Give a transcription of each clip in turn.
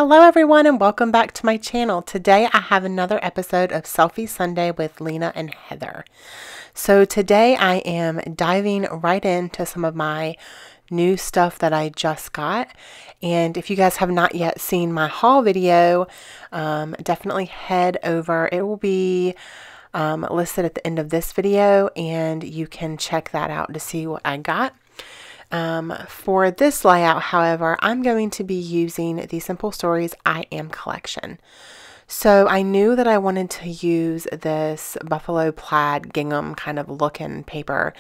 Hello everyone and welcome back to my channel. Today I have another episode of Selfie Sunday with Lina and Heather. So today I am diving right into some of my new stuff that I just got. And if you guys have not yet seen my haul video, definitely head over. It will be listed at the end of this video and you can check that out to see what I got. For this layout, however, I'm going to be using the Simple Stories I Am collection. So I knew that I wanted to use this buffalo plaid gingham kind of looking paper,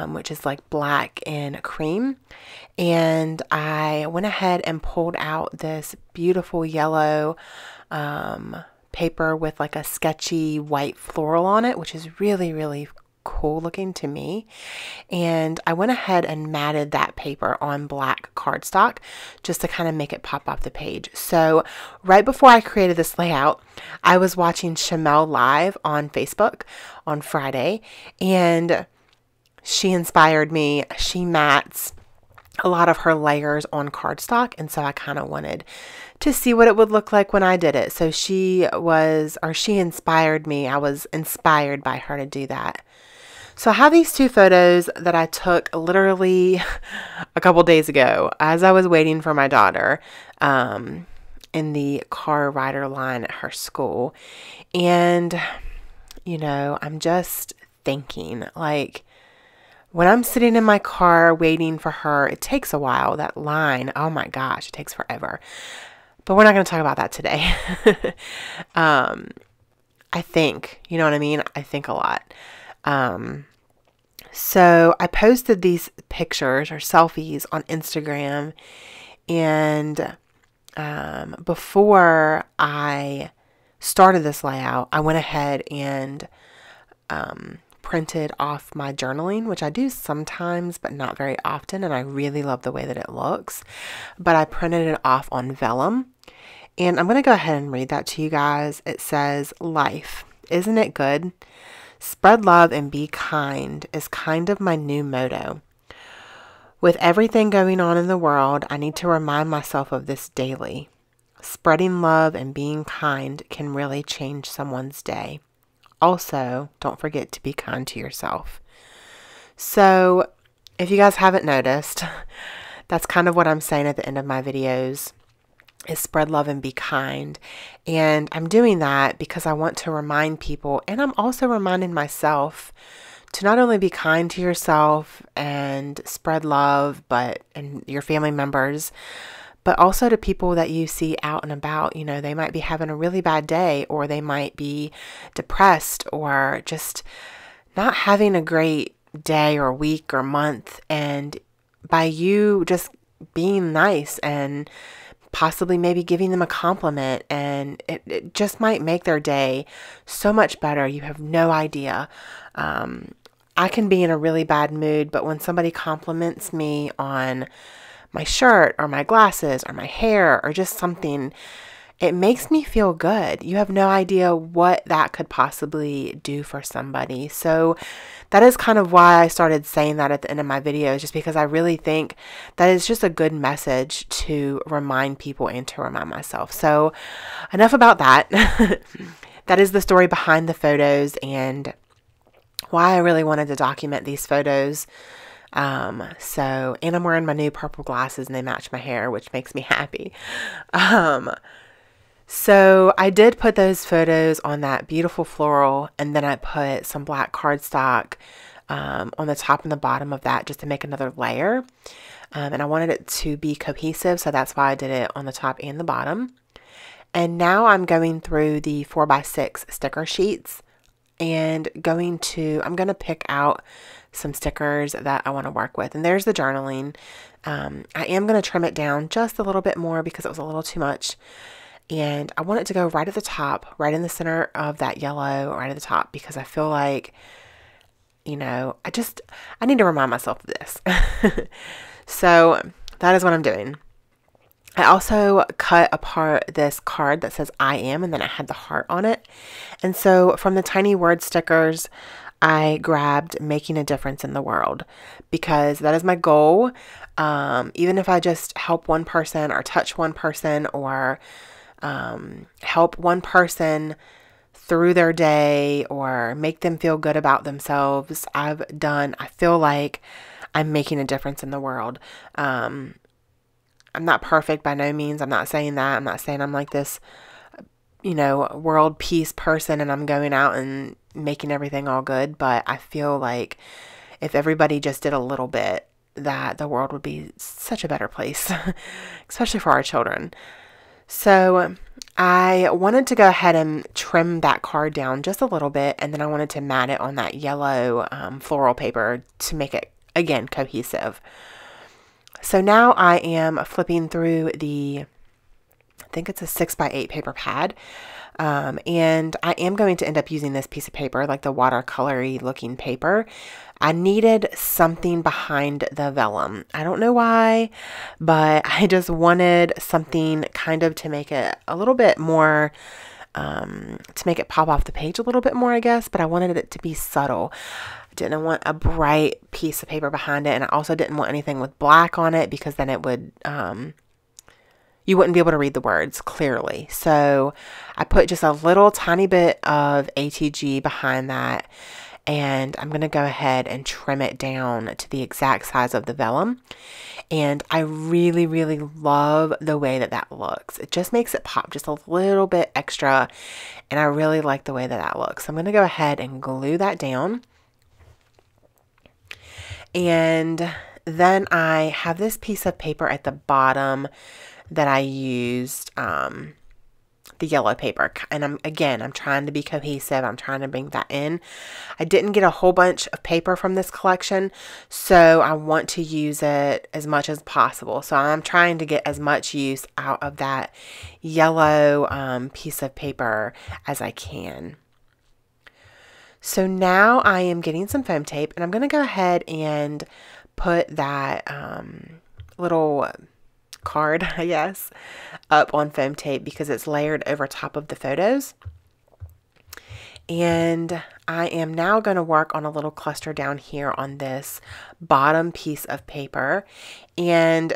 which is like black and cream. And I went ahead and pulled out this beautiful yellow paper with like a sketchy white floral on it, which is really cool looking to me. And I went ahead and matted that paper on black cardstock just to kind of make it pop off the page. So right before I created this layout, I was watching Shamel live on Facebook on Friday, and she inspired me. She mats a lot of her layers on cardstock, and so I kind of wanted to see what it would look like when I did it. So she inspired me. I was inspired by her to do that. So I have these two photos that I took literally a couple days ago as I was waiting for my daughter in the car rider line at her school. And, you know, I'm just thinking, like, when I'm sitting in my car waiting for her, it takes a while. That line, oh my gosh, it takes forever. But we're not going to talk about that today. I think, you know what I mean? I think a lot. So I posted these pictures or selfies on Instagram, and before I started this layout, I went ahead and printed off my journaling, which I do sometimes, but not very often, and I really love the way that it looks. But I printed it off on vellum, and I'm going to go ahead and read that to you guys. It says, "Life, isn't it good? Spread love and be kind is kind of my new motto. With everything going on in the world, I need to remind myself of this daily. Spreading love and being kind can really change someone's day. Also, don't forget to be kind to yourself." So, if you guys haven't noticed, that's kind of what I'm saying at the end of my videos, is spread love and be kind. And I'm doing that because I want to remind people, and I'm also reminding myself, to not only be kind to yourself and spread love, and your family members, but also to people that you see out and about. You know, they might be having a really bad day, or they might be depressed, or just not having a great day or week or month. And by you just being nice and possibly maybe giving them a compliment, and it just might make their day so much better. You have no idea. I can be in a really bad mood, but when somebody compliments me on my shirt or my glasses or my hair or just something, it makes me feel good. You have no idea what that could possibly do for somebody. So that is kind of why I started saying that at the end of my videos, just because I really think that it's just a good message to remind people and to remind myself. So enough about that. That is the story behind the photos and why I really wanted to document these photos. And I'm wearing my new purple glasses and they match my hair, which makes me happy. So I did put those photos on that beautiful floral, and then I put some black cardstock on the top and the bottom of that just to make another layer. And I wanted it to be cohesive, so that's why I did it on the top and the bottom. And now I'm going through the 4x6 sticker sheets and I'm going to pick out some stickers that I want to work with. And there's the journaling. I am going to trim it down just a little bit more because it was a little too much. And I want it to go right at the top, right in the center of that yellow, right at the top, because I feel like, you know, I need to remind myself of this. So that is what I'm doing. I also cut apart this card that says I am, and then I had the heart on it. And so from the tiny word stickers, I grabbed making a difference in the world because that is my goal. Even if I just help one person or touch one person or help one person through their day or make them feel good about themselves, I feel like I'm making a difference in the world. I'm not perfect by no means. I'm not saying that. I'm not saying I'm like this, world peace person and I'm going out and making everything all good. But I feel like if everybody just did a little bit, that the world would be such a better place, especially for our children. So I wanted to go ahead and trim that card down just a little bit, and then I wanted to mat it on that yellow floral paper to make it, again, cohesive. So now I am flipping through I think it's a 6x8 paper pad, and I am going to end up using this piece of paper, like the watercolory looking paper. I needed something behind the vellum. I don't know why, but I just wanted something kind of to make it a little bit more, to make it pop off the page a little bit more, I guess, but I wanted it to be subtle. I didn't want a bright piece of paper behind it, and I also didn't want anything with black on it because then it would, you wouldn't be able to read the words clearly. So I put just a little tiny bit of ATG behind that, and I'm going to go ahead and trim it down to the exact size of the vellum. And I really, really love the way that that looks. It just makes it pop just a little bit extra, and I really like the way that that looks. So I'm going to go ahead and glue that down. And then I have this piece of paper at the bottom that I used, the yellow paper, and I'm trying to be cohesive. I'm trying to bring that in. I didn't get a whole bunch of paper from this collection, so I want to use it as much as possible. So I'm trying to get as much use out of that yellow piece of paper as I can. So now I am getting some foam tape, and I'm going to go ahead and put that little card, I guess, up on foam tape because it's layered over top of the photos. And I am now going to work on a little cluster down here on this bottom piece of paper. And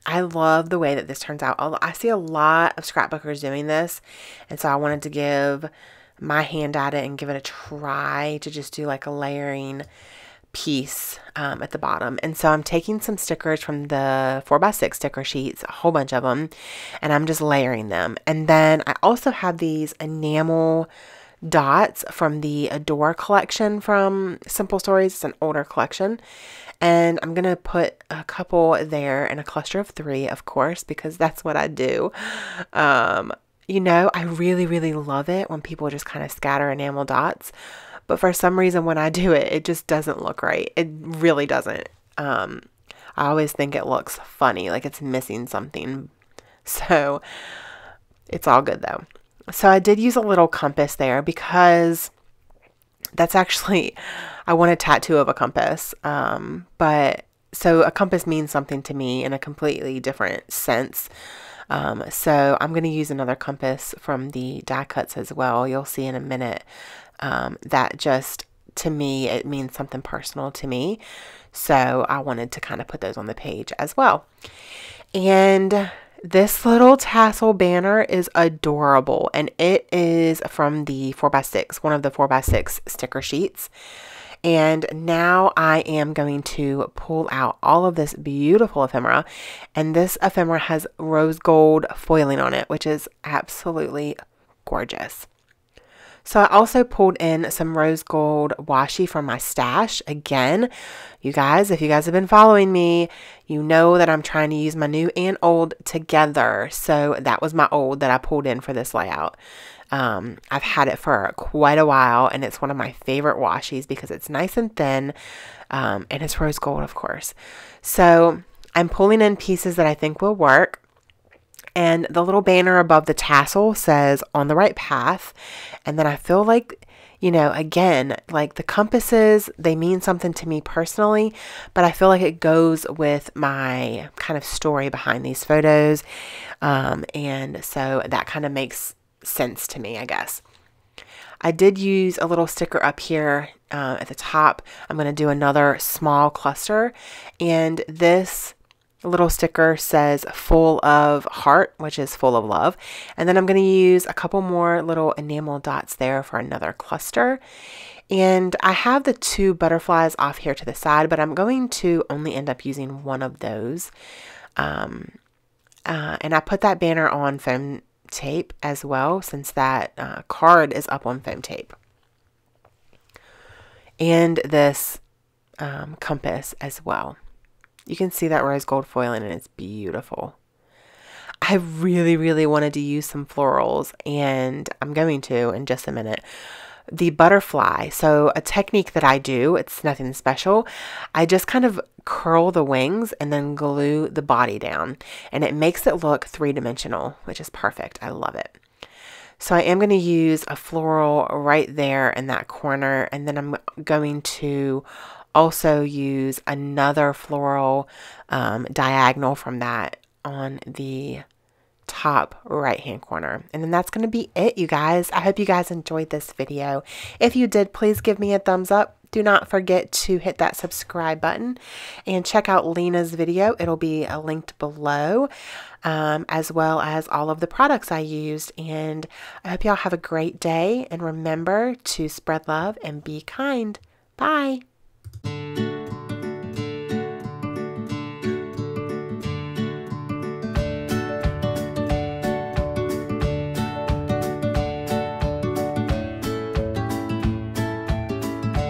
I love the way that this turns out. I see a lot of scrapbookers doing this, and so I wanted to give my hand at it and give it a try to just do like a layering piece at the bottom. And so I'm taking some stickers from the 4x6 sticker sheets, a whole bunch of them, and I'm just layering them. And then I also have these enamel dots from the Adore collection from Simple Stories. It's an older collection, and I'm gonna put a couple there in a cluster of 3, of course, because that's what I do. I really, really love it when people just kind of scatter enamel dots. But for some reason, when I do it, it just doesn't look right. It really doesn't. I always think it looks funny, like it's missing something. So it's all good though. So I did use a little compass there because that's actually, I want a tattoo of a compass. So a compass means something to me in a completely different sense. So I'm going to use another compass from the die cuts as well. You'll see in a minute. That just, to me, it means something personal to me. So I wanted to kind of put those on the page as well. And this little tassel banner is adorable, and it is from the 4x6, one of the 4x6 sticker sheets. And now I am going to pull out all of this beautiful ephemera, and this ephemera has rose gold foiling on it, which is absolutely gorgeous. So I also pulled in some rose gold washi from my stash. Again, you guys, if you guys have been following me, you know that I'm trying to use my new and old together. So that was my old that I pulled in for this layout. I've had it for quite a while, and it's one of my favorite washis because it's nice and thin, and it's rose gold, of course. So I'm pulling in pieces that I think will work. And the little banner above the tassel says "On the Right Path." And then I feel like, again, like the compasses, they mean something to me personally, but I feel like it goes with my kind of story behind these photos. And so that kind of makes sense to me, I guess. I did use a little sticker up here at the top. I'm going to do another small cluster, and this little sticker says full of heart, which is full of love. And then I'm going to use a couple more little enamel dots there for another cluster. And I have the 2 butterflies off here to the side, but I'm going to only end up using one of those. And I put that banner on foam tape as well, since that card is up on foam tape. And this compass as well. You can see that rose gold foiling, and it's beautiful. I really wanted to use some florals, and I'm going to in just a minute. The butterfly, so a technique that I do, it's nothing special. I just kind of curl the wings and then glue the body down, and it makes it look 3-dimensional, which is perfect. I love it. So I am going to use a floral right there in that corner, and then I'm going to also use another floral diagonal from that on the top right hand corner. And then that's going to be it, you guys. I hope you guys enjoyed this video. If you did, please give me a thumbs up. Do not forget to hit that subscribe button and check out Lina's video. It'll be linked below, as well as all of the products I used. And I hope y'all have a great day, and remember to spread love and be kind. Bye.